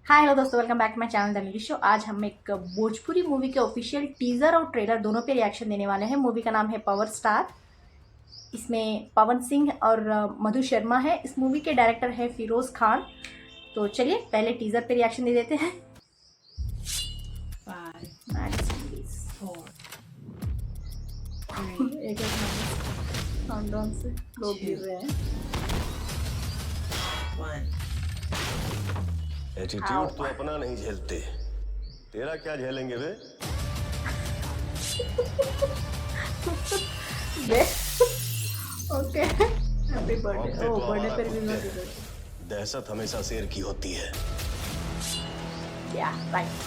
हाय hello दोस्तों, welcome back to my channel the movie show. आज हम एक भोजपुरी मूवी के ऑफिशियल टीजर और ट्रेलर दोनों पे रिएक्शन देने वाले हैं। मूवी का नाम है पावर स्टार। इसमें पवन सिंह और मधु शर्मा है। इस मूवी के डायरेक्टर है फिरोज खान। तो चलिए पहले टीजर पे रिएक्शन दे देते हैं। एक काउंटडाउन से लोग गिर रहे हैं। एटीट्यूड तो अपना नहीं झेलते, तेरा क्या झेलेंगे वे? Okay, happy birthday. ओ बर्थडे पर भी मैं दहशत हमेशा शेर की होती है। या राइट।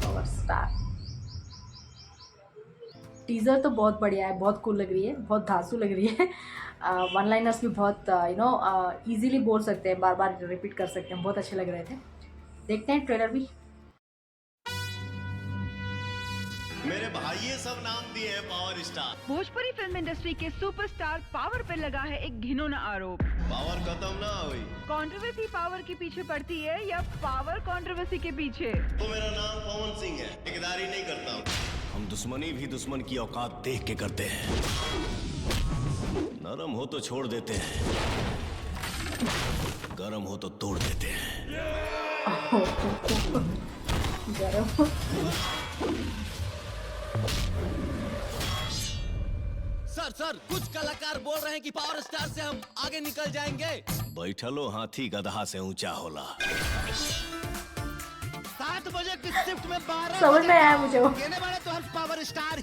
पावर स्टार टीजर तो बहुत बढ़िया है, बहुत कूल लग रही है, बहुत धांसू लग रही है। वन लाइनर्स भी बहुत इजीली बोल सकते हैं, बार बार रिपीट कर सकते हैं, बहुत अच्छे लग रहे थे। देखते हैं ट्रेलर भी। मेरे भाई ये सब नाम दिए हैं power star. Bhojpuri film industry के सुपरस्टार पावर पर लगा है एक घिनौना आरोप। पावर खत्म ना हुई। कंट्रोवर्सी पावर के पीछे पड़ती है या पावर कंट्रोवर्सी के पीछे? तो मेरा नाम पवन सिंह है, ठेकेदारी नहीं करता हूँ। हम दुश्मनी भी दुश्मन की औकात देख के करते हैं। नरम हो तो छोड़ देते हैं, गरम हो तो तोड़ देते हैं। गरम। सर कुछ कलाकार बोल रहे हैं कि पावर स्टार से हम आगे निकल जाएंगे। बैठलो हाथी गदहा से ऊंचा होला। 7 बजे की शिफ्ट में 12 समझ में आया मुझे वो। कहने वाले तो हम पावर स्टार।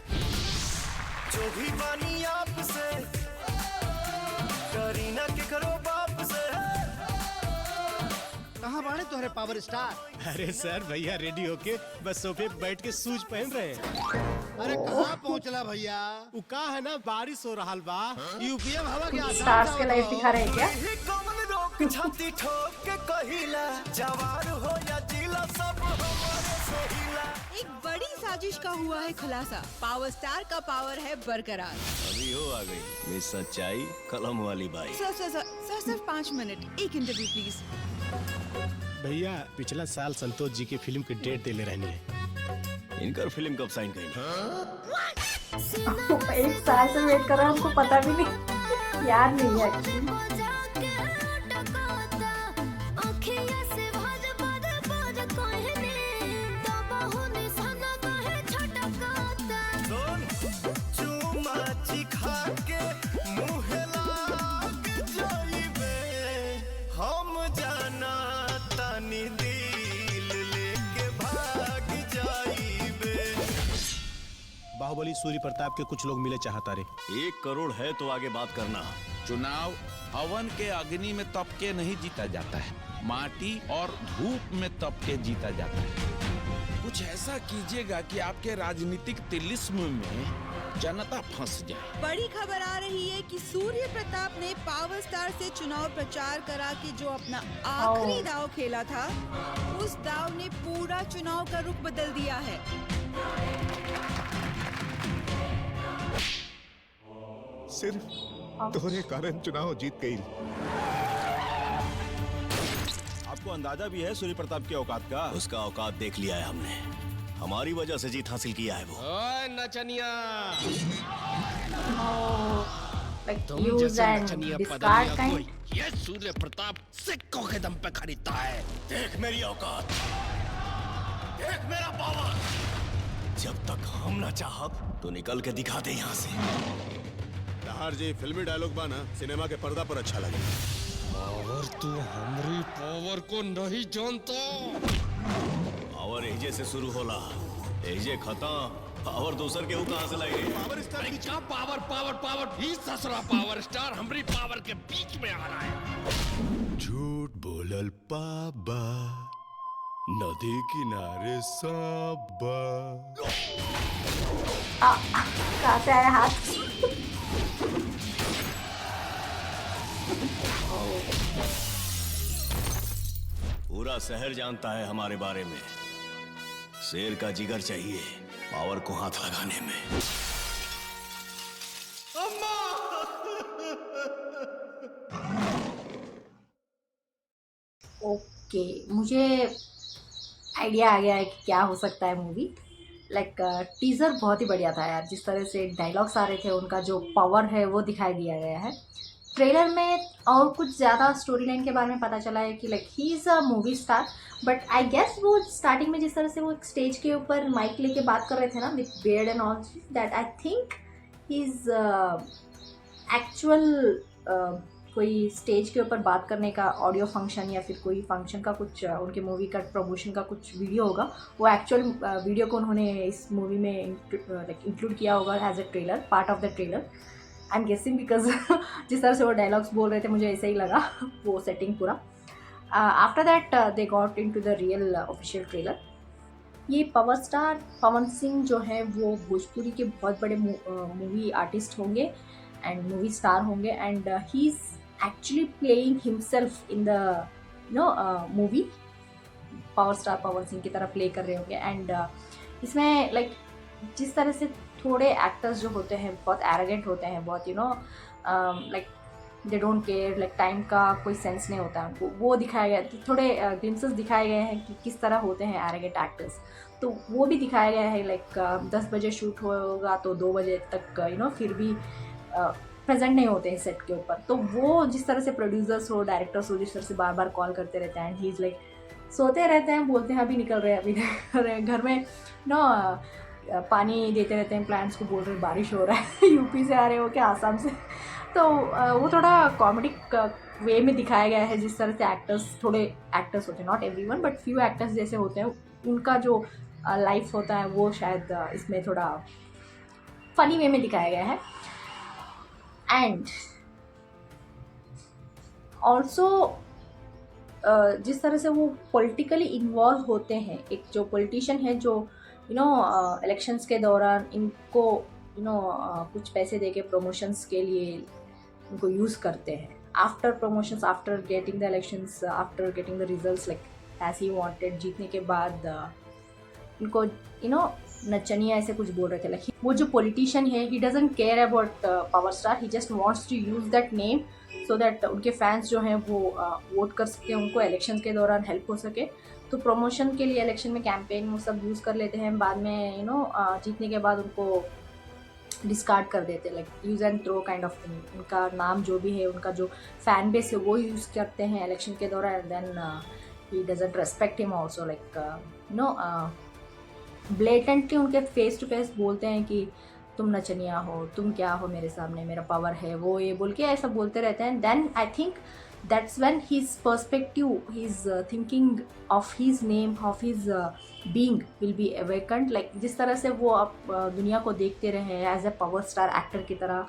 जो भी बानी आपसे करीना के करो बाप से। कहाँ बाड़े तुम्हारे पावर स्टार? अरे सर भैया रेडी होके बस सोफे पे बैठ के शूज पहन रहे हैं। अरे कहाँ पहुँचला भैया? वो का है ना बारिश हो रहा बा। यूपीएम हवा के आसाम स्टार्स के लाइफ दिखा रहे हैं क्या? ही कमल रोक छाती ठोक के कहिला जवार हो या जिला सब हमारे सहिला। एक बड़ी साजिश का हुआ है खुलासा। पावर स्टार का पावर है बरकरार। अभी हो आ गई ये सच्चाई कलम वाली बाई। सर सिर्फ 5 मिनट, एक इंटरव्यू प्लीज। भैया पिछला साल संतोष जी की फिल्म की डेट दे ले रहनी है। इनकर फिल्म कब साइन करेंगे? एक साल से वेट कर रहा हूँ, हमको पता भी नहीं, याद नहीं है एक्चुअली। चूमा चिखा के मुँह लाग जाइबे हम जाना तानी दिल लेके भाग जाइबे। बाहुबली सूर्य प्रताप के कुछ लोग मिले चाहता रे। 1 करोड़ है तो आगे बात करना। चुनाव हवन के अग्नि में तप के नहीं जीता जाता है, माटी और धूप में तप के जीता जाता है। कुछ ऐसा कीजिएगा कि आपके राजनीतिक तिलिस्म में जनता फंस जाए। बड़ी खबर आ रही है कि सूर्य प्रताप ने पावर स्टार से चुनाव प्रचार करा के जो अपना आखिरी दाव खेला था, उस दाव ने पूरा चुनाव का रुख बदल दिया है। सिर्फ तोहरे कारण चुनाव जीत गई। आपको अंदाजा भी है सूर्य प्रताप की औकात का? उसका औकात देख लिया है हमने, हमारी वजह से जीत हासिल किया है वो। ओए नचनिया, तुम जैसे नचनिया पदनिया कोई ये सूर्य प्रताप सिक्कों के दम पे खरीदता है। देख मेरी औकात, देख मेरा पावर। जब तक हम ना चाहब तो निकल के दिखा दे यहाँ से। तहार जी फिल्मी डायलॉग बाना सिनेमा के पर्दा पर अच्छा लगे। पावर तू हमारी पावर को नहीं जानता। पावर एजे से शुरू होला, एजे खत्म। पावर दूसर के कहाँ से लगे? पावर स्टार की क्या पावर पावर पावर भी ससुरा पावर स्टार हमारी पावर के बीच में आ रहा है। झूठ बोलल पाबा नदी किनारे साबा। कहाँ से आया हाथ? पूरा शहर जानता है हमारे बारे में। शेर का जिगर चाहिए, पावर को हाथ लगाने में। ओके, मुझे आइडिया आ गया है कि क्या हो सकता है मूवी। लाइक टीज़र बहुत ही बढ़िया था यार, जिस तरह से डायलॉग्स आ रहे थे, उनका जो पावर है वो दिखाई दिया गया है ट्रेलर में। और कुछ ज़्यादा स्टोरी लाइन के बारे में पता चला है कि like he is a movie star, but I guess वो स्टार्टिंग में जिस तरह से वो एक स्टेज के ऊपर माइक लेके बात कर रहे थे ना with beard and all, that I think he is actual कोई स्टेज के ऊपर बात करने का ऑडियो फंक्शन या फिर कोई फंक्शन का कुछ उनके मूवी का प्रमोशन का कुछ वीडियो होगा। वो एक्चुअल वीडियो को उन्होंने इस मूवी में इंक्लूड किया होगा as a trailer, part of the trailer. I am guessing because जिस तरह से वो डायलॉग्स बोल रहे थे मुझे ऐसे ही लगा वो सेटिंग पूरा। After that they got into the real official trailer. ये पावर स्टार पवन सिंह जो है वो भोजपुरी के बहुत बड़े मूवी आर्टिस्ट होंगे एंड मूवी स्टार होंगे, and he is actually playing himself in the movie। Power star Pawan Singh की तरह प्ले कर रहे होंगे। एंड इसमें लाइक जिस तरह से थोड़े एक्टर्स जो होते हैं बहुत एरोगेंट होते हैं, बहुत like they don't care, like time का कोई सेंस नहीं होता है उनको, वो दिखाया गया। थोड़े ग्लिम्सेस दिखाए गए हैं कि किस तरह होते हैं एरोगेंट एक्टर्स, तो वो भी दिखाया गया है। लाइक 10 बजे शूट होगा तो 2 बजे तक फिर भी प्रेजेंट नहीं होते हैं सेट के ऊपर। तो वो जिस तरह से प्रोड्यूसर्स हो, डायरेक्टर्स हो, जिस तरह से बार बार कॉल करते रहते हैं, एंड ही इज़ लाइक सोते रहते हैं, बोलते हैं अभी निकल रहे हैं, अभी निकल रहे हैं। घर में पानी देते रहते हैं प्लांट्स को, बोल रहे बारिश हो रहा है यूपी से आ रहे हो क्या, आसाम से। तो वो थोड़ा कॉमेडिक वे में दिखाया गया है, जिस तरह से थोड़े एक्टर्स होते हैं, not everyone but few actors जैसे होते हैं, उनका जो लाइफ होता है वो शायद इसमें थोड़ा फनी वे में दिखाया गया है। एंड ऑल्सो जिस तरह से वो पॉलिटिकली इन्वॉल्व होते हैं, एक जो पॉलिटिशियन है जो इलेक्शंस के दौरान इनको कुछ पैसे देके प्रमोशंस के लिए उनको यूज़ करते हैं। After promotions, after getting the elections, after getting the results like as he wanted, जीतने के बाद इनको नचनिया ऐसे कुछ बोल रहे थे। लाइक वो जो पॉलिटिशियन है, he doesn't care about power star, he just wants to use that name so that उनके फैंस जो हैं वो वोट कर सके, उनको इलेक्शन के दौरान हेल्प हो सके। तो प्रमोशन के लिए इलेक्शन में कैंपेन वो सब यूज़ कर लेते हैं, बाद में जीतने के बाद उनको डिस्कार्ड कर देते हैं, like use and throw kind of thing. उनका नाम जो भी है, उनका जो फैन बेस है वो यूज़ करते हैं इलेक्शन के दौरान, and then he doesn't respect him also, like blatantly उनके फेस टू फेस बोलते हैं कि तुम नचनिया हो, तुम क्या हो मेरे सामने, मेरा पावर है, वो ये बोल के ऐसा बोलते रहते हैं। Then I think that's when his perspective, his thinking of his name, of his being will be awakened. Like जिस तरह से वो अब दुनिया को देखते रहे as a power star actor की तरह,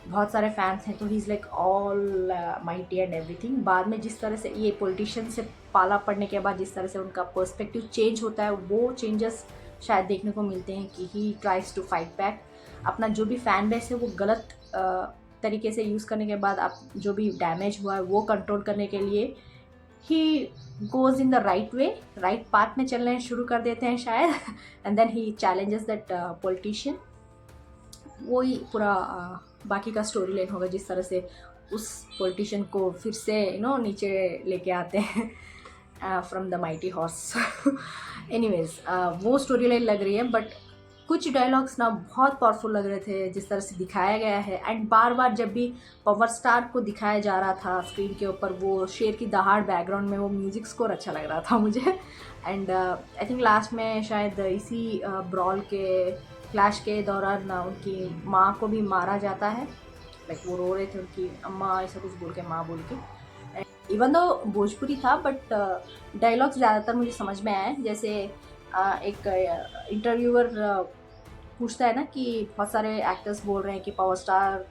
बहुत सारे फैंस हैं, तो he is like all mighty and everything. बाद में जिस तरह से ये पॉलिटिशियन से पाला पड़ने के बाद जिस तरह से उनका पर्सपेक्टिव चेंज होता है, वो चेंजेस शायद देखने को मिलते हैं कि he tries to fight back. अपना जो भी फैन बेस है वो गलत तरीके से यूज़ करने के बाद आप जो भी डैमेज हुआ है वो कंट्रोल करने के लिए he goes in the right way, right path में चलने शुरू कर देते हैं शायद, and then he challenges that politician. वो ही पूरा बाकी का स्टोरी लाइन होगा, जिस तरह से उस पॉलिटिशियन को फिर से नीचे लेके आते हैं from the mighty horse. Anyways वो स्टोरी लाइन लग रही है, बट कुछ डायलॉग्स ना बहुत पावरफुल लग रहे थे जिस तरह से दिखाया गया है। एंड बार बार जब भी पावर स्टार को दिखाया जा रहा था स्क्रीन के ऊपर, वो शेर की दहाड़ बैकग्राउंड में वो म्यूज़िक स्कोर अच्छा लग रहा था मुझे। एंड आई थिंक लास्ट में शायद इसी ब्रॉल के क्लैश के दौरान उनकी माँ को भी मारा जाता है। लाइक वो रो रहे थे, उनकी अम्मा ऐसा कुछ बोल के, माँ बोल के। इवन दो भोजपुरी था बट डायलॉग्स ज़्यादातर मुझे समझ में आए। जैसे एक इंटरव्यूअर पूछता है ना कि बहुत सारे एक्टर्स बोल रहे हैं कि पावर स्टार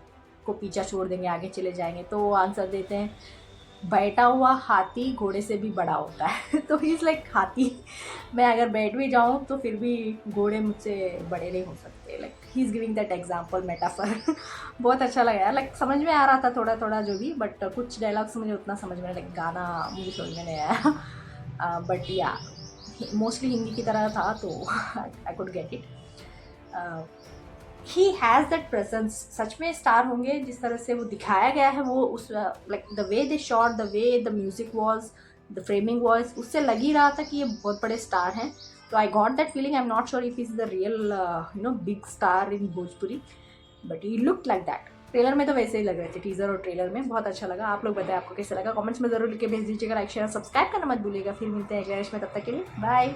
को पीछा छोड़ देंगे, आगे चले जाएंगे, तो वो आंसर देते हैं, बैठा हुआ हाथी घोड़े से भी बड़ा होता है। तो ही इज़ लाइक हाथी, मैं अगर बैठ भी जाऊँ तो फिर भी घोड़े मुझसे बड़े नहीं हो सकते। Like he is giving that example, metaphor. बहुत अच्छा लगा यार, लाइक समझ में आ रहा था थोड़ा थोड़ा जो भी, बट कुछ डायलॉग्स मुझे उतना समझ में, लाइक गाना मुझे समझ में नहीं आया। बट या मोस्टली हिंदी की तरह था तो I could get it. He has that presence, सच में स्टार होंगे जिस तरह से वो दिखाया गया है, वो उस like the way they shot, the way the music was, the framing was, उससे लग ही रहा था कि ये बहुत बड़े स्टार हैं. तो I got that feeling. I am not sure if is the real big star in Bhojpuri, but he look like that. Trailer में तो वैसे ही लग रहे थे, टीजर और ट्रेलर में. बहुत अच्छा लगा. आप लोग बताएं आपको कैसा लगा, कमेंट्स में जरूर लिख के भेज दीजिएगा. लाइक शेयर सब्सक्राइब करना मत भूलिएगा. फिर मिलते हैं अगले में, तब तक के लिए बाय.